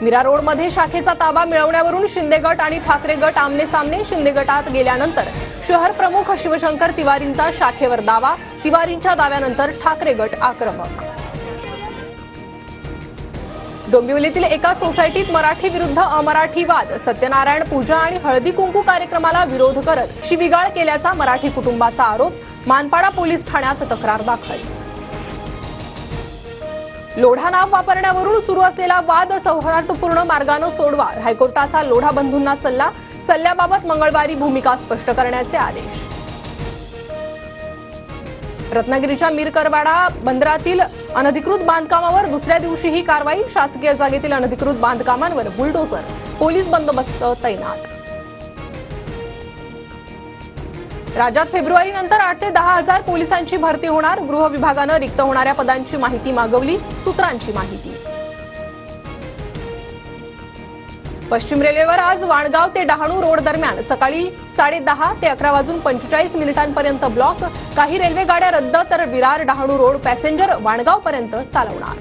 मीरा रोडमध्ये शाखेचा ताबा मिळवण्यावरून शिंदे गट आणि ठाकरे गट आमने सामने। शिंदे गटात गेल्यानंतर शहर प्रमुख शिवशंकर तिवारींचा शाखेवर दावा। तिवारींच्या दाव्यानंतर ठाकरे गट आक्रमक। डोंबिवलीतील एका सोसायटीत मराठी विरुद्ध अमराठी वाद। सत्यनारायण पूजा आणि हळदी कुंकू कार्यक्रमाला विरोध करत शिवीगाळ केल्याचा मराठी कुटुंबाचा आरोप। मानपाडा पोलीस ठाण्यात तक्रार दाखल। लोढा नाव वापरण्यावरून सुरू असलेला वाद सौहार्दपूर्ण मार्गाने सोडवा। हायकोर्टाचा लोढा बंधूंना सल्ला। सल्ल्याबाबत मंगळवारी भूमिका स्पष्ट करण्याचे आदेश। रत्नागिरीच्या मीरकरवाडा बंदरातील अनधिकृत बांधकामावर दुसऱ्या दिवशीही कारवाई। शासकीय जागेतील अनधिकृत बांधकामांवर बुलडोझर। पोलीस बंदोबस्त तैनात। राज्यात फेब्रुवारीनंतर 8 ते 10 हजार पोलिसांची भरती होणार। गृह विभागाने रिक्त होणाऱ्या पदांची माहिती मागवली। सूत्रांची माहिती। पश्चिम रेल्वेवर आज वाणगाव ते डहाणू रोड दरम्यान सकाळी 10:30 ते 11:45 ब्लॉक। काही रेल्वे गाड्या रद्द तर विरार डहाणू रोड पॅसेंजर वाणगाव पर्यंत चालवणार।